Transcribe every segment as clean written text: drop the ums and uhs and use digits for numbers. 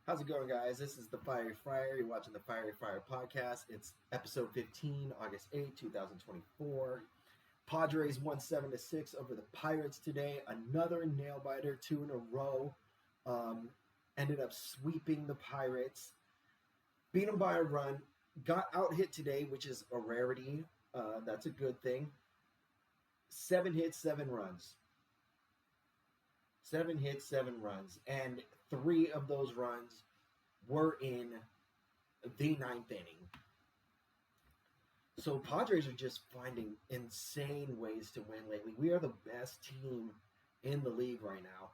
How's it going, guys? This is the Fiery Friar. You're watching the Fiery Friar podcast. It's episode 15, August 8th, 2024. Padres won 7-6 over the Pirates today. Another nail biter, two in a row. Ended up sweeping the Pirates. Beat them by a run. Got out hit today, which is a rarity. That's a good thing. 7 hits, 7 runs. 7 hits, 7 runs. And 3 of those runs were in the 9th inning. So Padres are just finding insane ways to win lately. We are the best team in the league right now.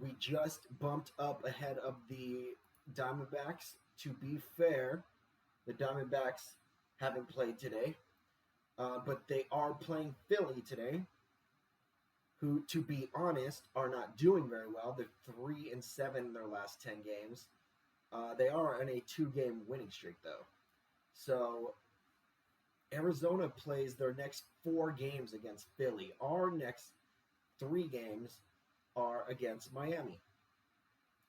We just bumped up ahead of the Diamondbacks. To be fair, the Diamondbacks haven't played today, but they are playing Philly today, who, to be honest, are not doing very well. They're 3-7 in their last 10 games. They are on a 2-game winning streak, though. So Arizona plays their next 4 games against Philly. Our next 3 games are against Miami.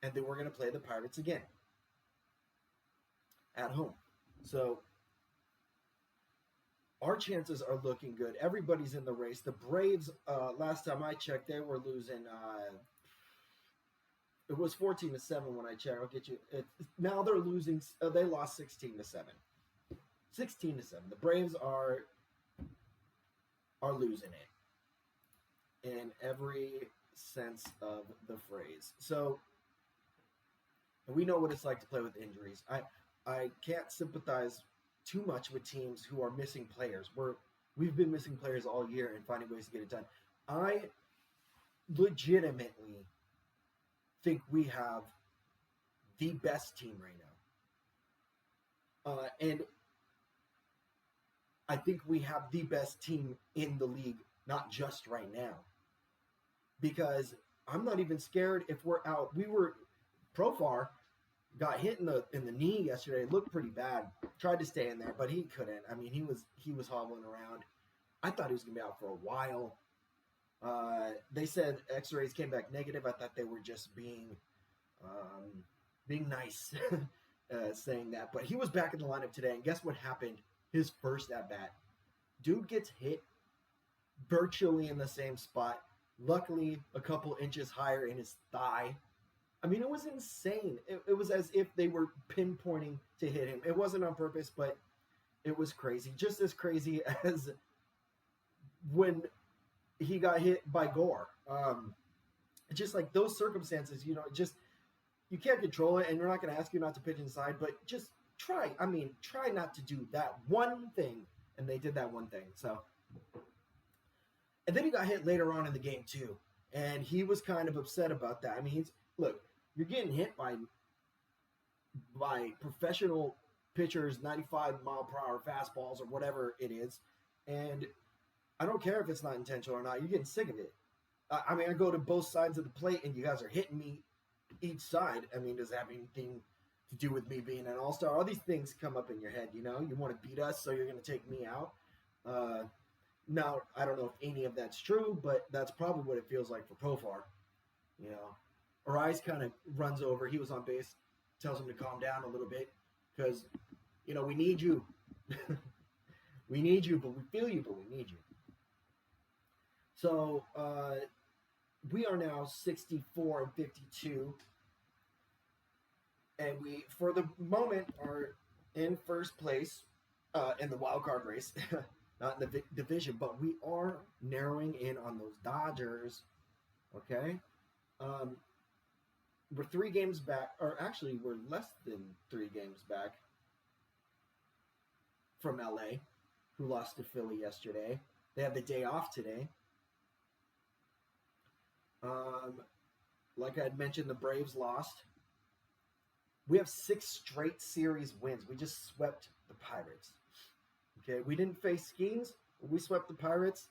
And then we're going to play the Pirates again at home. So our chances are looking good. Everybody's in the race. The Braves, last time I checked, they were losing. It was 14-7 when I checked. I'll get you. Now they're losing. They lost 16-7. 16-7. The Braves are losing it in every sense of the phrase. So, and we know what it's like to play with injuries. I can't sympathize too much with teams who are missing players. We've been missing players all year and finding ways to get it done. I legitimately think we have the best team right now. And I think we have the best team in the league, not just right now. Because I'm not even scared if we're out. Profar got hit in the knee yesterday. It looked pretty bad. Tried to stay in there, but he couldn't. I mean, he was hobbling around. I thought he was going to be out for a while. They said X-rays came back negative. I thought they were just being nice, saying that. But he was back in the lineup today, and guess what happened? His first at bat, dude gets hit virtually in the same spot. Luckily, a couple inches higher in his thigh. I mean, it was insane. It was as if they were pinpointing to hit him. It wasn't on purpose, but it was crazy. Just as crazy as when he got hit by Gore. Just like those circumstances, you can't control it, and we're not going to ask you not to pitch inside, but just try. I mean, try not to do that one thing. And they did that one thing. So, and then he got hit later on in the game too, and he was kind of upset about that. I mean, look, you're getting hit by professional pitchers, 95-mile-per-hour fastballs or whatever it is, and I don't care if it's not intentional or not. You're getting sick of it. I mean, I go to both sides of the plate, and you guys are hitting me each side. I mean, does that have anything to do with me being an all-star? All these things come up in your head, you want to beat us, so you're going to take me out. Now, I don't know if any of that's true, but that's probably what it feels like for Profar. Arise kind of runs over. He was on base, tells him to calm down a little bit because, we need you. We need you, but we feel you, but we need you. So, we are now 64-52. And we, for the moment, are in first place in the wild card race. Not in the division, but we are narrowing in on those Dodgers. Okay? We're 3 games back, or actually we're less than 3 games back from LA, who lost to Philly yesterday. They have the day off today. Like I had mentioned, the Braves lost. We have 6 straight series wins. We just swept the Pirates. Okay, we didn't face Skeens. We swept the Pirates.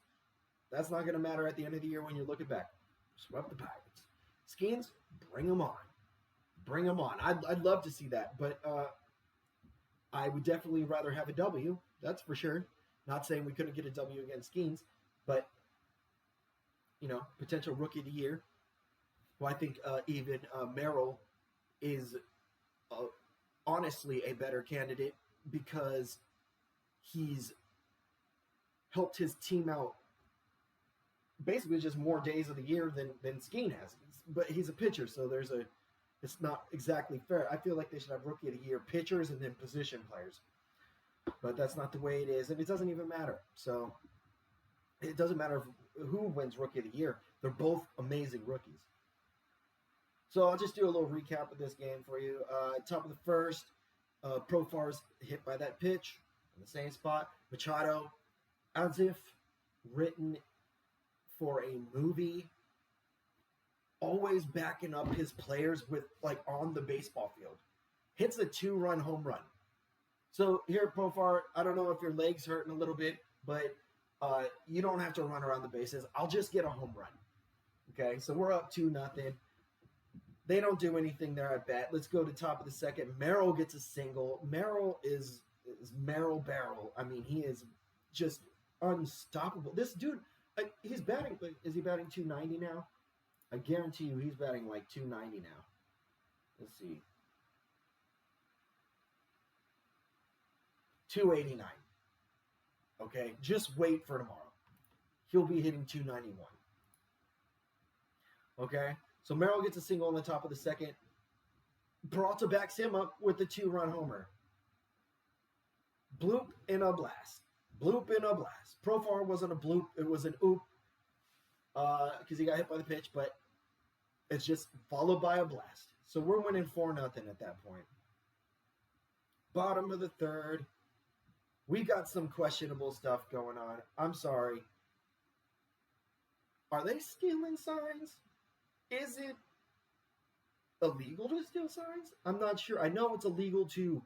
That's not going to matter at the end of the year when you're looking back. Swept the Pirates. Skeens, bring them on. Bring them on. I'd love to see that, but I would definitely rather have a W. That's for sure. Not saying we couldn't get a W against Skeens, but, potential rookie of the year. Well, I think even Merrill is uh, honestly a better candidate because he's helped his team out basically just more days of the year than Skeen has. But he's a pitcher, so it's not exactly fair. I feel like they should have rookie of the year pitchers and then position players. But that's not the way it is, and it doesn't even matter. So it doesn't matter who wins rookie of the year. They're both amazing rookies. So I'll just do a little recap of this game for you. Top of the first, Profar's hit by that pitch in the same spot. Machado, as if written for a movie, always backing up his players with like on the baseball field. Hits a 2-run home run. So here at Profar, I don't know if your leg's hurting a little bit, but you don't have to run around the bases. I'll just get a home run. Okay, so we're up 2-0. They don't do anything there at bat. Let's go to top of the second. Merrill gets a single. Merrill is Merrill Barrel. I mean, he is just unstoppable. This dude, he's batting. Is he batting 290 now? I guarantee you he's batting like 290 now. Let's see. 289. Okay, just wait for tomorrow. He'll be hitting 291. Okay, so Merrill gets a single on the top of the second. Peralta backs him up with the 2-run homer. Bloop in a blast. Bloop in a blast. Profar wasn't a bloop. It was an oop because he got hit by the pitch, but it's just followed by a blast. So we're winning 4-0 at that point. Bottom of the third. We got some questionable stuff going on. I'm sorry. Are they stealing signs? Is it illegal to steal signs? I'm not sure. I know it's illegal to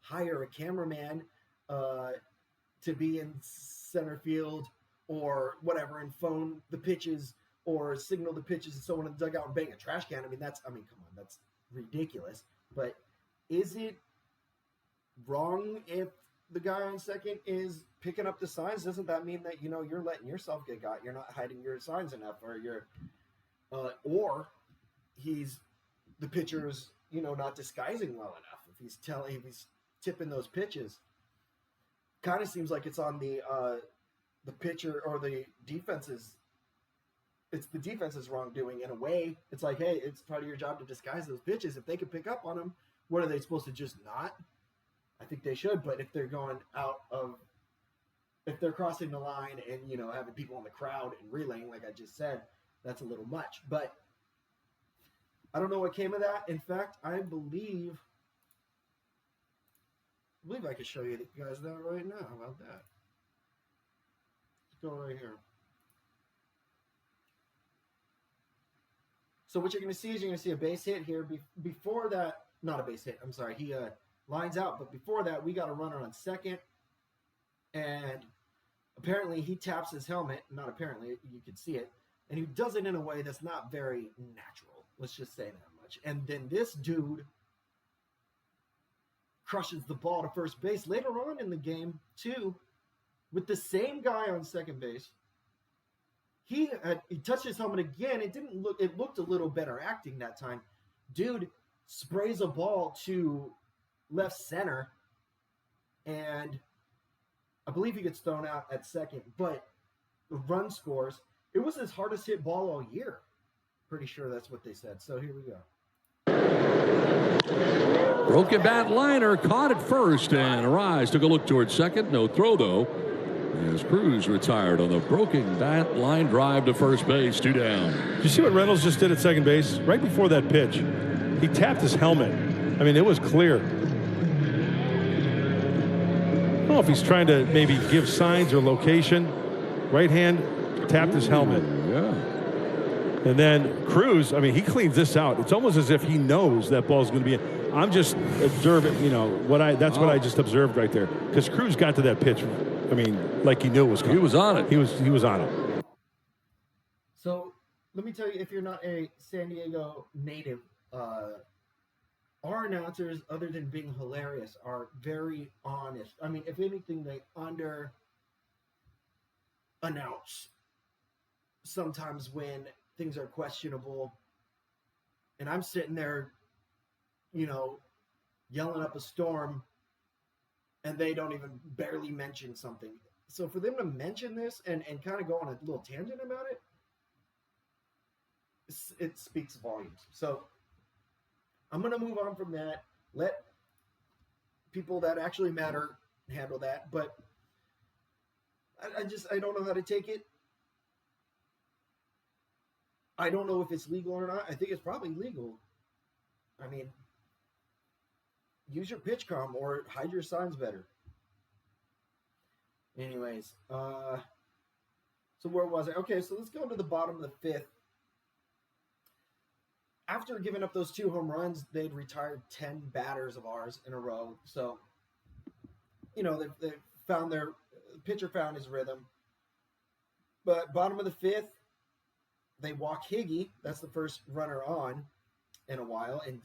hire a cameraman to be in center field or whatever and phone the pitches or signal the pitches to someone in the dugout and bang a trash can. I mean, come on, that's ridiculous. But is it wrong if the guy on second is picking up the signs? Doesn't that mean that, you're letting yourself get got? You're not hiding your signs enough, or he's the pitcher's, not disguising well enough. If he's tipping those pitches, kind of seems like it's on the pitcher or the defense's. It's the defense's wrongdoing in a way. It's like, hey, it's part of your job to disguise those pitches. If they can pick up on them, what are they supposed to just not? I think they should, but if they're if they're crossing the line and, having people in the crowd and relaying, like I just said, that's a little much. But I don't know what came of that. In fact, I believe I could show you guys that right now. How about that? Let's go right here. So what you're going to see is you're going to see a base hit here. Before that, not a base hit. I'm sorry. He lines out, but before that, we got a runner on second, and apparently he taps his helmet. Not apparently, you can see it, and he does it in a way that's not very natural. Let's just say that much. And then this dude crushes the ball to first base later on in the game too, with the same guy on second base. He touched his helmet again. It looked a little better acting that time. Dude sprays a ball to left center, and I believe he gets thrown out at second, but the run scores. It was his hardest hit ball all year. Pretty sure that's what they said. So here we go. Broken bat liner, caught at first, and Arise took a look towards second. No throw, though, as Cruz retired on the broken bat line drive to first base. 2 down. Did you see what Reynolds just did at second base? Right before that pitch, he tapped his helmet. I mean, it was clear. I don't know if he's trying to maybe give signs or location. Right hand, tapped his helmet. Yeah. And then Cruz, I mean, he cleans this out. It's almost as if he knows that ball's going to be in. I'm just observing, what I just observed right there. Because Cruz got to that pitch, I mean, like he knew it was coming. He was on it. He was on it. So let me tell you, if you're not a San Diego native, our announcers, other than being hilarious, are very honest. I mean, if anything, they under-announce sometimes when things are questionable. And I'm sitting there, yelling up a storm, and they don't even barely mention something. So for them to mention this and kind of go on a little tangent about it, it speaks volumes. So I'm going to move on from that. Let people that actually matter handle that. But I don't know how to take it. I don't know if it's legal or not. I think it's probably legal. I mean, use your pitch comm or hide your signs better. Anyways, so where was I? Okay, so let's go to the bottom of the fifth. After giving up those 2 home runs, they'd retired 10 batters of ours in a row. So, they found the pitcher found his rhythm. But bottom of the fifth, they walk Higgy. That's the first runner on in a while in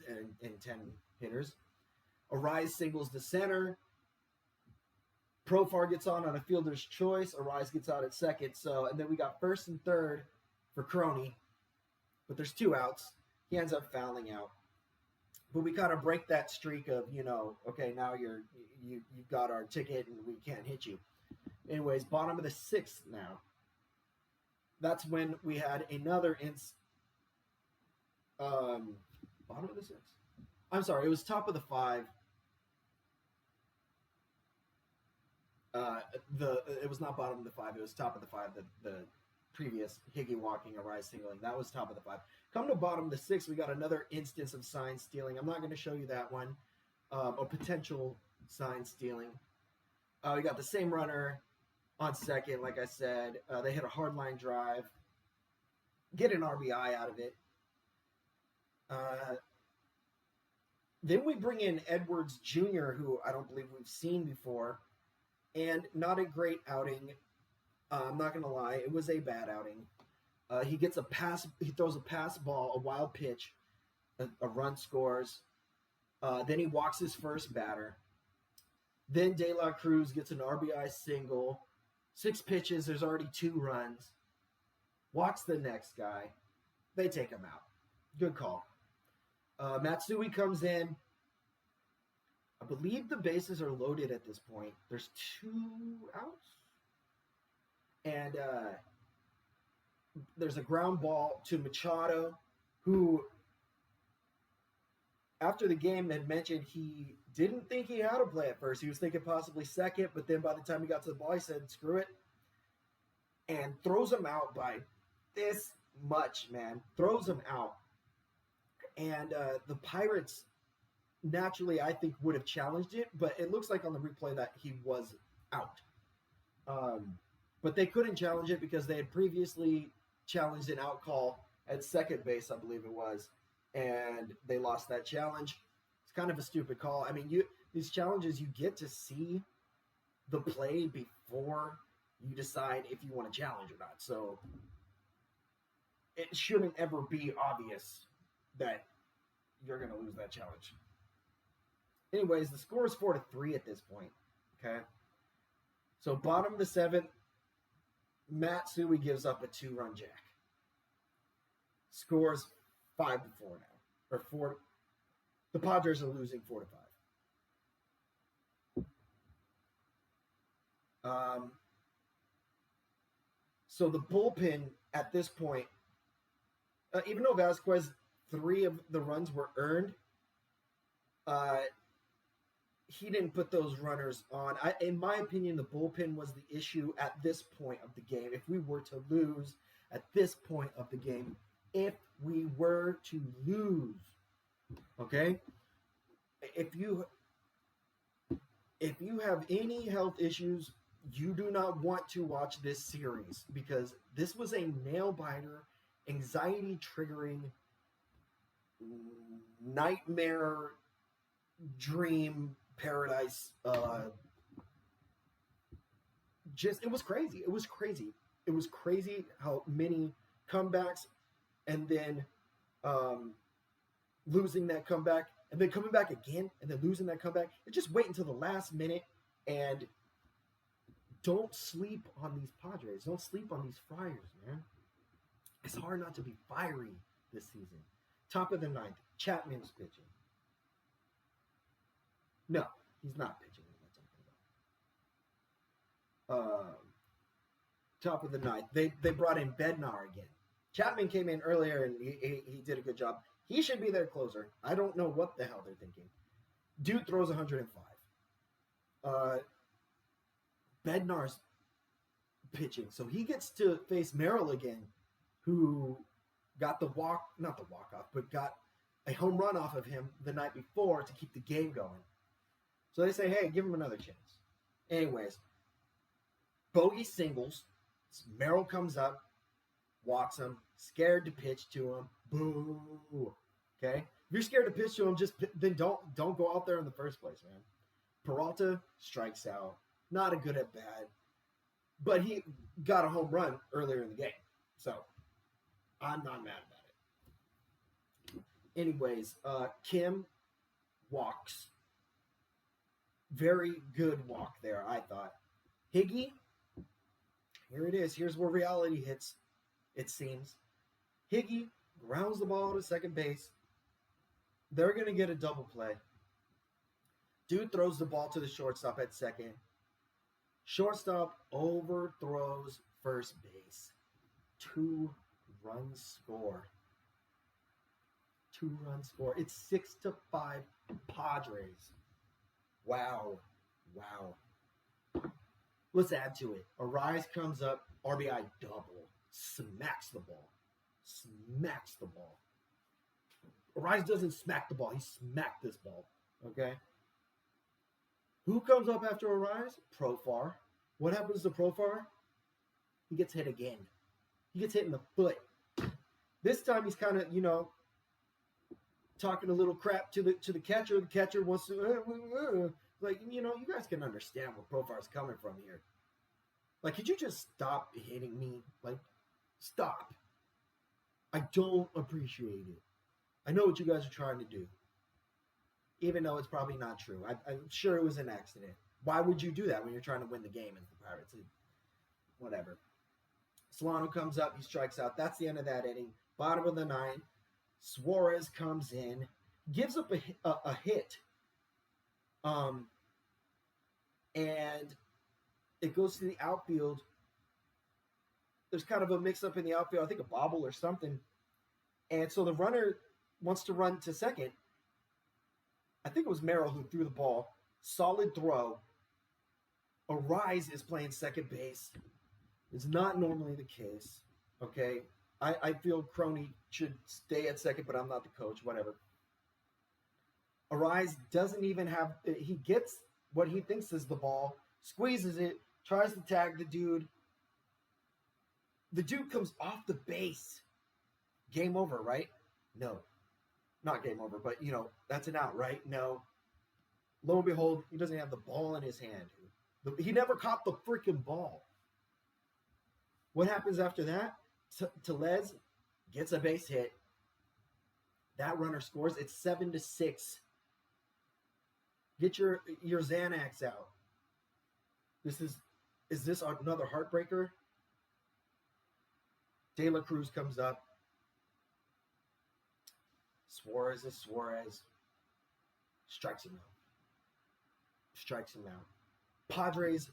10 hitters. Arise singles to center. Profar gets on a fielder's choice. Arise gets out at second. So, and then we got first and third for Crony. But there's 2 outs. He ends up fouling out. But we kind of break that streak of, okay, now you've got our ticket and we can't hit you. Anyways, bottom of the 6th now. That's when we had another bottom of the 6th? I'm sorry, it was top of the 5. It was not bottom of the 5, it was top of the 5, the previous Higgy walking, Arise singling. That was top of the 5. Come to bottom of the 6, we got another instance of sign stealing. I'm not going to show you that one. A potential sign stealing. We got the same runner on second, like I said. They hit a hard line drive. Get an RBI out of it. Then we bring in Edwards Jr., who I don't believe we've seen before. And not a great outing. I'm not going to lie. It was a bad outing. He gets a pass. He throws a pass ball, a wild pitch. A run scores. Then he walks his first batter. Then De La Cruz gets an RBI single. 6 pitches. There's already 2 runs. Walks the next guy. They take him out. Good call. Matsui comes in. I believe the bases are loaded at this point. There's 2 outs. And there's a ground ball to Machado, who, after the game, had mentioned he didn't think he had to play at first. He was thinking possibly second, but then by the time he got to the ball, he said, screw it. And throws him out by this much, man. Throws him out. And the Pirates, naturally, I think, would have challenged it, but it looks like on the replay that he was out. But they couldn't challenge it because they had previously challenged an out call at second base, I believe it was, and they lost that challenge. It's kind of a stupid call. I mean, these challenges, you get to see the play before you decide if you want to challenge or not. So it shouldn't ever be obvious that you're going to lose that challenge. Anyways, the score is 4-3 at this point. Okay. So bottom of the 7th, Matsui gives up a 2-run jack. Scores 5-4 now. Or 4. The Padres are losing 4-5. So the bullpen at this point, even though Vasquez, 3 of the runs were earned, he didn't put those runners on. In my opinion, the bullpen was the issue at this point of the game. If we were to lose at this point of the game, okay? If you have any health issues, you do not want to watch this series because this was a nail-biter, anxiety-triggering, nightmare dream paradise. It was crazy. It was crazy how many comebacks and then losing that comeback and then coming back again and then losing that comeback. And just wait until the last minute and don't sleep on these Padres. Don't sleep on these Friars, man. It's hard not to be fiery this season. Top of the ninth, Chapman's pitching. No, he's not pitching. Top of the ninth, they brought in Bednar again. Chapman came in earlier and he did a good job. He should be their closer. I don't know what the hell they're thinking. Dude throws 105. Bednar's pitching, so he gets to face Merrill again, who got not the walk-off, but got a home run off of him the night before to keep the game going. So they say, hey, give him another chance. Anyways, Bogey singles. Merrill comes up, walks him, scared to pitch to him. Boo. Okay? If you're scared to pitch to him, then don't go out there in the first place, man. Peralta strikes out. Not a good at bat. But he got a home run earlier in the game. So, I'm not mad about it. Anyways, Kim walks. Very good walk there, I thought. Higgy, here it is. Here's where reality hits, it seems. Higgy grounds the ball to second base. They're going to get a double play. Dude throws the ball to the shortstop at second. Shortstop overthrows first base. 2-run score. 2-run score. It's 6-5 Padres. Wow. Let's add to it. Arise comes up, RBI double. Smacks the ball. Arise doesn't smack the ball. He smacked this ball. Okay? Who comes up after Arise? Profar. What happens to Profar? He gets hit again. He gets hit in the foot. This time he's kind of, talking a little crap to the catcher. The catcher wants to, you guys can understand where Profar's coming from here. Like, could you just stop hitting me? Like, stop. I don't appreciate it. I know what you guys are trying to do. Even though it's probably not true. I'm sure it was an accident. Why would you do that when you're trying to win the game as the Pirates? Whatever. Solano comes up. He strikes out. That's the end of that inning. Bottom of the ninth. Suarez comes in. Gives up a hit. And it goes to the outfield. There's kind of a mix-up in the outfield. I think a bobble or something. And so the runner wants to run to second. I think it was Merrill who threw the ball. Solid throw. Arise is playing second base. It's not normally the case. Okay? I feel Crony should stay at second, but I'm not the coach. Whatever. Arise doesn't even have... He gets what he thinks is the ball. Squeezes it. Tries to tag the dude. The dude comes off the base. Game over, right? No. Not game over, but, that's an out, right? No. Lo and behold, he doesn't have the ball in his hand. He never caught the freaking ball. What happens after that? Tellez gets a base hit. That runner scores. It's 7-6. Get your Xanax out. Is this another heartbreaker? De La Cruz comes up. Suarez is Suarez. Strikes him out. Padres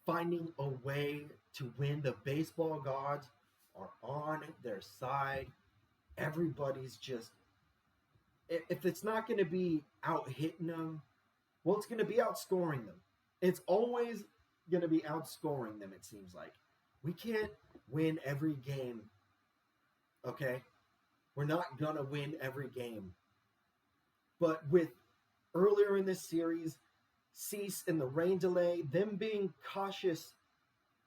finding a way to win. The baseball gods are on their side. Everybody's just... If it's not going to be out-hitting them, well, it's going to be outscoring them. It's always going to be outscoring them, it seems like. We can't win every game, okay? We're not going to win every game. But with earlier in this series, Cease and the rain delay, them being cautious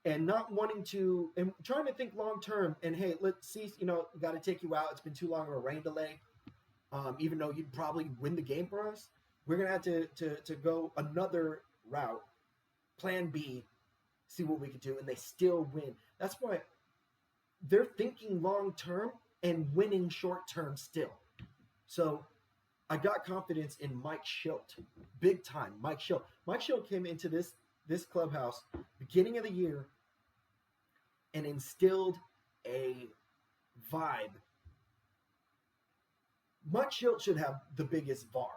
and not wanting to, and trying to think long term, and hey, let's Cease, got to take you out. It's been too long of a rain delay. Even though you'd probably win the game for us, we're going to have to go another route, plan B, see what we can do, and they still win. That's why they're thinking long term and winning short term still. So I got confidence in Mike Schilt, big time. Mike Schilt came into this clubhouse beginning of the year and instilled a vibe Mike Schilt should have the biggest VAR.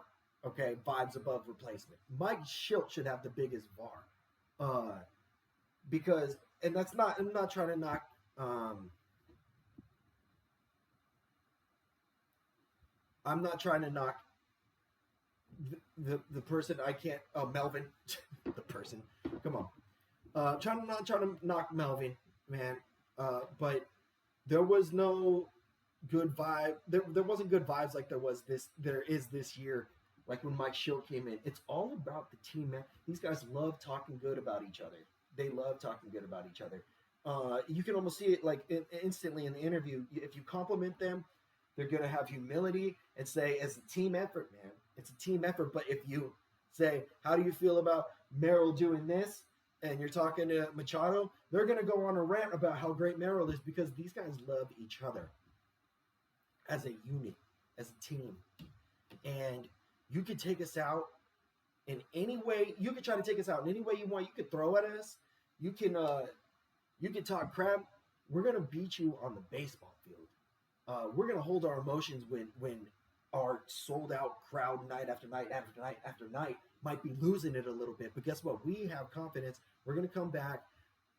Okay, vibes above replacement. Mike Schilt should have the biggest VAR. Because, and that's not, I'm not trying to knock, I'm not trying to knock the person. I can't, Melvin, the person, come on. Not trying to knock Melvin, man. But there was no good vibe. There wasn't good vibes like there is this year. Like when Mike Schilt came in, it's all about the team, man. These guys love talking good about each other. They love talking good about each other. You can almost see it like instantly in the interview. If you compliment them, they're going to have humility and say, it's a team effort, man. It's a team effort. But if you say, how do you feel about Merrill doing this? And you're talking to Machado, they're going to go on a rant about how great Merrill is because these guys love each other as a unit, as a team. And you could take us out in any way. You could try to take us out in any way you want. You could throw at us. You can talk crap. We're going to beat you on the baseball field. We're going to hold our emotions when our sold out crowd night after night after night after night might be losing it a little bit. But guess what? We have confidence. We're going to come back.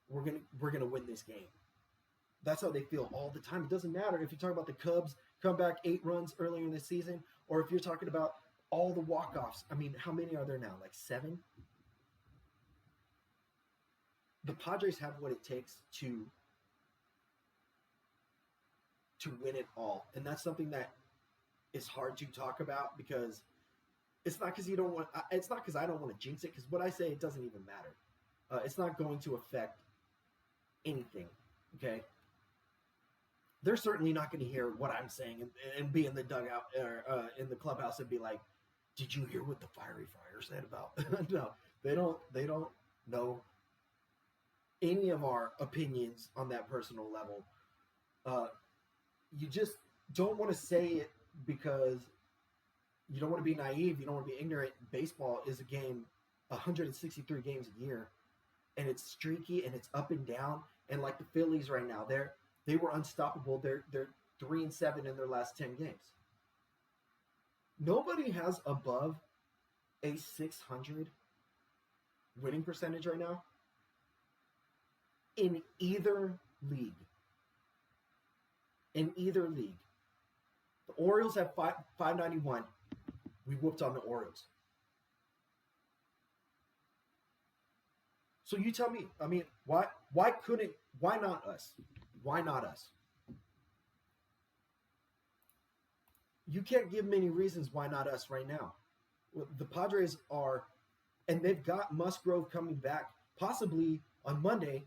We're going to win this game. That's how they feel all the time. It doesn't matter if you talk about the Cubs come back 8 runs earlier in the season, or if you're talking about all the walk-offs. I mean, how many are there now? Like 7? The Padres have what it takes to win it all. And that's something that is hard to talk about because it's not because I don't want to jinx it, because what I say, it doesn't even matter. It's not going to affect anything, okay? They're certainly not going to hear what I'm saying and be in the dugout or in the clubhouse and be like, did you hear what the Fiery Friar said about? No, they don't know any of our opinions on that personal level. You just don't want to say it because you don't want to be naive. You don't want to be ignorant. Baseball is a game, 163 games a year, and it's streaky and it's up and down. And like the Phillies right now, they were unstoppable. They're 3-7 in their last 10 games. Nobody has above a 600 winning percentage right now in either league. In either league. The Orioles have 591. We whooped on the Orioles. So you tell me, I mean, why not us? Why not us? You can't give many reasons why not us right now. The Padres are, and they've got Musgrove coming back possibly on Monday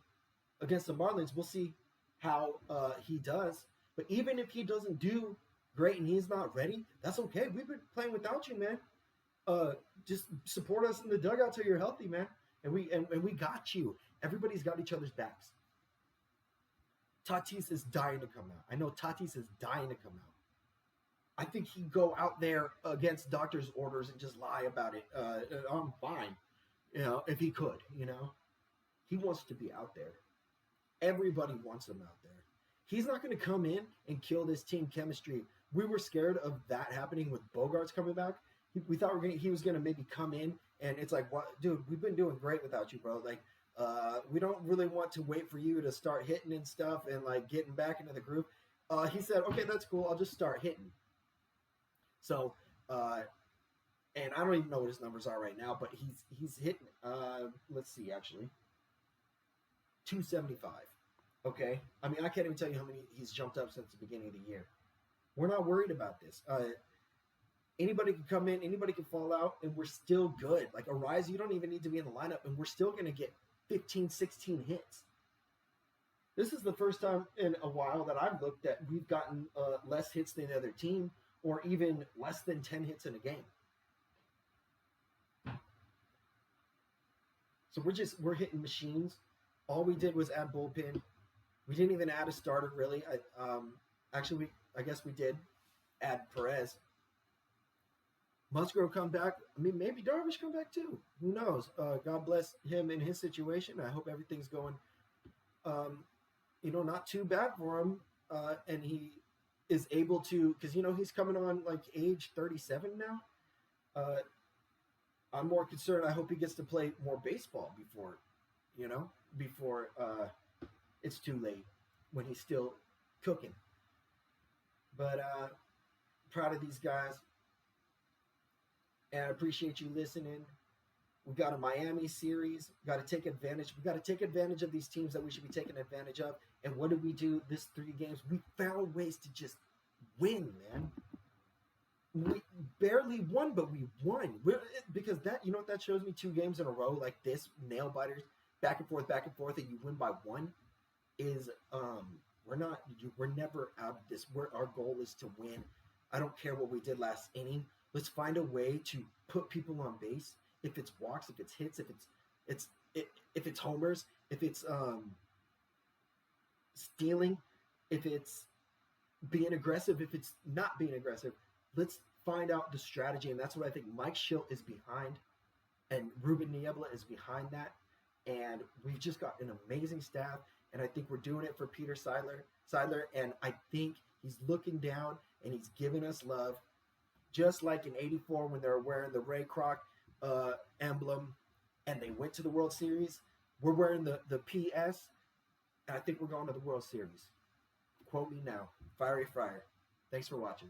against the Marlins. We'll see how he does. But even if he doesn't do great and he's not ready, that's okay. We've been playing without you, man. Just support us in the dugout till you're healthy, man. And we got you. Everybody's got each other's backs. Tatis is dying to come out. I know Tatis is dying to come out. I think he'd go out there against doctor's orders and just lie about it. I'm fine, if he could, He wants to be out there. Everybody wants him out there. He's not going to come in and kill this team chemistry. We were scared of that happening with Bogarts coming back. We thought he was going to maybe come in, and it's like, what, dude, we've been doing great without you, bro. Like, we don't really want to wait for you to start hitting and stuff and, like, getting back into the groove. He said, okay, that's cool. I'll just start hitting. So, and I don't even know what his numbers are right now, but he's hitting, let's see, actually, 275. Okay? I mean, I can't even tell you how many he's jumped up since the beginning of the year. We're not worried about this. Anybody can come in, anybody can fall out, and we're still good. Like, Arise, you don't even need to be in the lineup, and we're still going to get 15, 16 hits. This is the first time in a while that I've looked at we've gotten less hits than the other team, or even less than 10 hits in a game. So we're hitting machines. All we did was add bullpen. We didn't even add a starter, really. I guess we did add Perez. Musgrove come back. I mean, maybe Darvish come back too. Who knows? God bless him in his situation. I hope everything's going, not too bad for him. And he is able to, because he's coming on like age 37 now. I'm more concerned. I hope he gets to play more baseball before it's too late, when he's still cooking. But proud of these guys, and I appreciate you listening. We got a Miami series. We got to take advantage. We got to take advantage of these teams that we should be taking advantage of. And what did we do this 3 games? We found ways to just win, man. We barely won, but we won. Because that, what that shows me, 2 games in a row like this, nail biters, back and forth, and you win by 1, is we're never out of this. Our goal is to win. I don't care what we did last inning. Let's find a way to put people on base. If it's walks, if it's hits, if it's homers, if it's stealing, if it's being aggressive, if it's not being aggressive, let's find out the strategy. And that's what I think Mike Schilt is behind, and Ruben Niebla is behind that. And we've just got an amazing staff, and I think we're doing it for Peter Seidler, and I think he's looking down and he's giving us love, just like in '84 when they were wearing the Ray Kroc emblem and they went to the World Series. We're wearing the PS, and I think we're going to the World Series. Quote me now. Fiery Friar. Thanks for watching.